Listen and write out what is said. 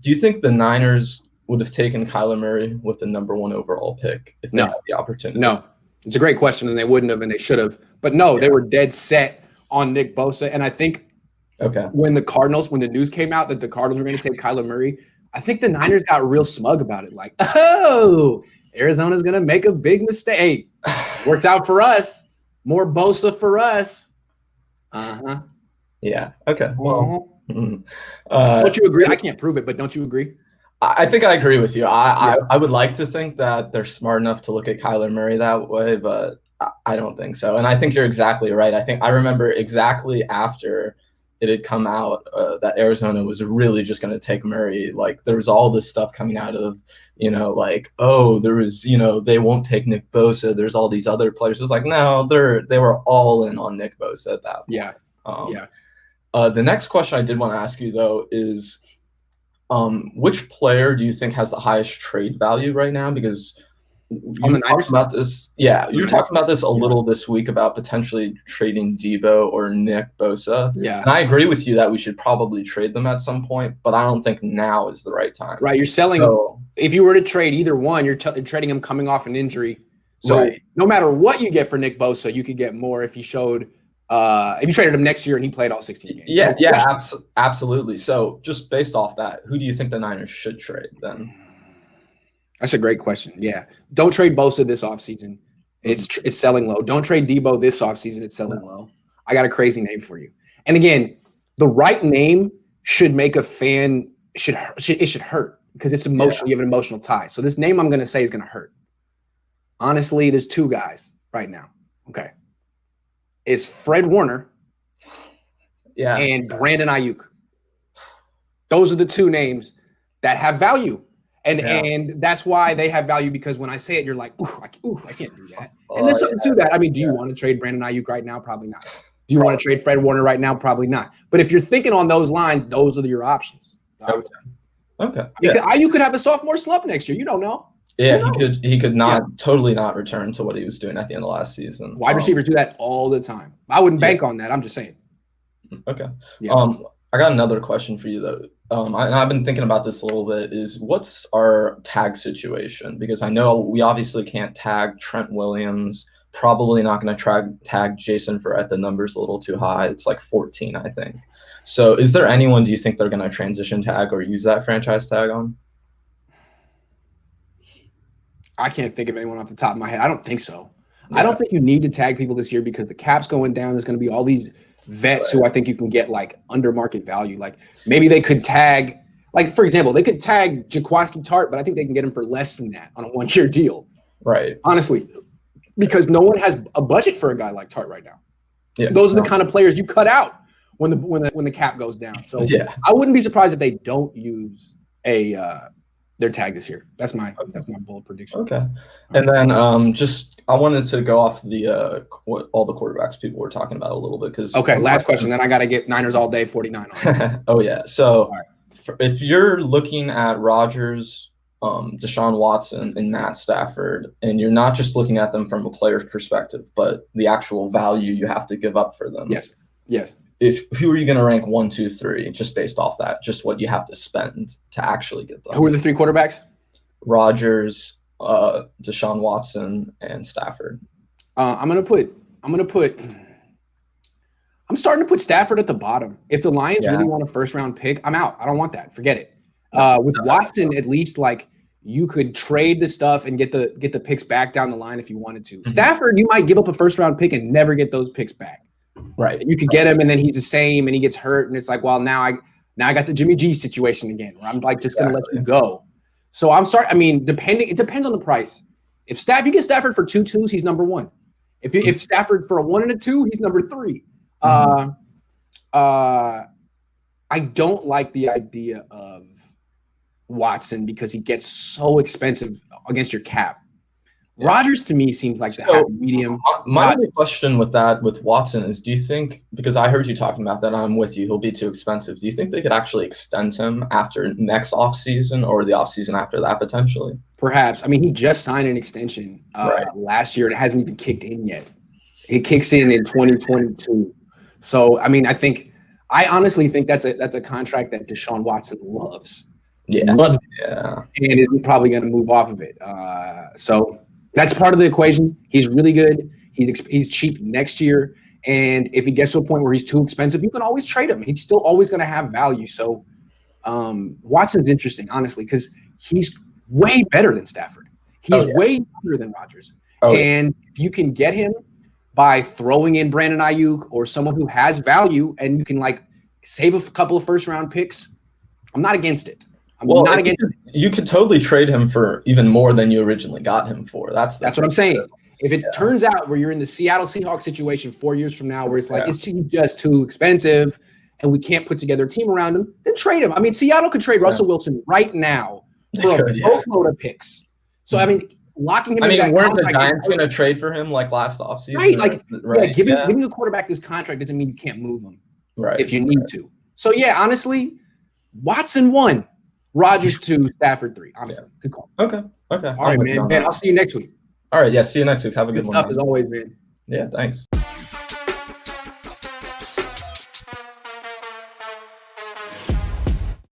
Do you think the Niners would have taken Kyler Murray with the number 1 overall pick if they had the opportunity? No. It's a great question, and they wouldn't have, and they should have. But no, they were dead set on Nick Bosa. And I think when the news came out that the Cardinals were going to take Kyler Murray, I think the Niners got real smug about it. Like, oh, Arizona's going to make a big mistake. Works out for us. More Bosa for us. Uh-huh. Yeah. Okay. Well, don't you agree? I can't prove it, but don't you agree? I think I agree with you. I would like to think that they're smart enough to look at Kyler Murray that way, but I don't think so. And I think you're exactly right. I remember exactly after it had come out that Arizona was really just going to take Murray. Like, there was all this stuff coming out of, like, oh, there was, they won't take Nick Bosa. There's all these other players. It was like, no, they were all in on Nick Bosa at that point. The next question I did want to ask you, though, is which player do you think has the highest trade value right now? Because you're talking about this. Yeah, you're talking about this a little this week about potentially trading Deebo or Nick Bosa. Yeah, and I agree with you that we should probably trade them at some point, but I don't think now is the right time. Right, you're selling. If you were to trade either one, you're trading him coming off an injury. So no matter what you get for Nick Bosa, you could get more if he showed. If you traded him next year and he played all 16 games. Yeah, absolutely. So just based off that, who do you think the Niners should trade then? That's a great question. Yeah. Don't trade Bosa this offseason. It's selling low. Don't trade Deebo this offseason. It's selling low. I got a crazy name for you. And again, the right name should make a fan should hurt because it's emotional. You have an emotional tie. So this name I'm going to say is going to hurt. Honestly, there's 2 guys right now. Okay. Is Fred Warner and Brandon Ayuk. Those are the 2 names that have value. And that's why they have value, because when I say it, you're like, I can't do that. And there's something to that. I mean, do you want to trade Brandon Ayuk right now? Probably not. Do you want to trade Fred Warner right now? Probably not. But if you're thinking on those lines, those are your options. I would say. Okay. Because Ayuk could have a sophomore slump next year. You don't know. Yeah, he could totally not return to what he was doing at the end of last season. Wide receivers do that all the time. I wouldn't bank on that. I'm just saying. Okay. Yeah. I got another question for you, though. I've been thinking about this a little bit, is what's our tag situation? Because I know we obviously can't tag Trent Williams, probably not going to tag Jason Verrett. The number's a little too high. It's like 14, I think. So is there anyone, do you think they're going to transition tag or use that franchise tag on? I can't think of anyone off the top of my head. I don't think so. Yeah. I don't think you need to tag people this year because the cap's going down. There's going to be all these vets who I think you can get like under market value. Like maybe they could tag, like for example, they could tag Jaquiski Tart, but I think they can get him for less than that on a 1-year deal. Right. Honestly, because no one has a budget for a guy like Tart right now. Yeah. Those are the kind of players you cut out when the cap goes down. So I wouldn't be surprised if they don't use their tag this year. That's my bold prediction. Okay. And then I wanted to go off the what all the quarterbacks people were talking about a little bit because last question. Then I got to get Niners all day 49 on. Oh yeah. So if you're looking at Rodgers, Deshaun Watson, and Matt Stafford, and you're not just looking at them from a player's perspective, but the actual value you have to give up for them. Yes. Who are you going to rank 1, 2, 3, just based off that, just what you have to spend to actually get them? Who are the 3 quarterbacks? Rodgers, Deshaun Watson, and Stafford. I'm starting to put Stafford at the bottom. If the Lions really want a first-round pick, I'm out. I don't want that. Forget it. With Watson, at least like you could trade the stuff and get the picks back down the line if you wanted to. Mm-hmm. Stafford, you might give up a first-round pick and never get those picks back. Right. You could get him and then he's the same and he gets hurt and it's like, well, now I got the Jimmy G situation again where I'm like just gonna let you go. So I'm sorry. I mean, it depends on the price. If you get Stafford for 2 2s, he's number 1. If Stafford for a 1 and a 2, he's number 3. Mm-hmm. I don't like the idea of Watson because he gets so expensive against your cap. Yeah. Rodgers to me seems like the happy medium. My only question with Watson is, do you think, because I heard you talking about that, I'm with you, he'll be too expensive. Do you think they could actually extend him after next offseason or the offseason after that potentially? Perhaps. I mean, he just signed an extension last year and it hasn't even kicked in yet. It kicks in 2022. So, I mean, I honestly think that's a contract that Deshaun Watson loves. Loves it. Yeah. And is probably going to move off of it. So that's part of the equation. He's really good. He's cheap next year. And if he gets to a point where he's too expensive, you can always trade him. He's still always going to have value. So Watson's interesting, honestly, because he's way better than Stafford. He's way better than Rodgers. And if you can get him by throwing in Brandon Ayuk or someone who has value and you can like save a couple of first-round picks, I'm not against it. Not against it. You could totally trade him for even more than you originally got him for. That's what I'm saying. If it turns out where you're in the Seattle Seahawks situation 4 years from now where it's like it's just too expensive and we can't put together a team around him, then trade him. I mean, Seattle could trade Russell Wilson right now for a boatload of picks. So, I mean, locking him in that weren't the Giants going to trade for him like last offseason? Right. Giving a quarterback this contract doesn't mean you can't move him if you need to. So, yeah, honestly, Watson 1, Rodgers 2, Stafford 3. Honestly, good call. Okay. All right, man. I'll see you next week. All right. Yeah. See you next week. Have a good one. Good stuff as always, man. Yeah. Thanks.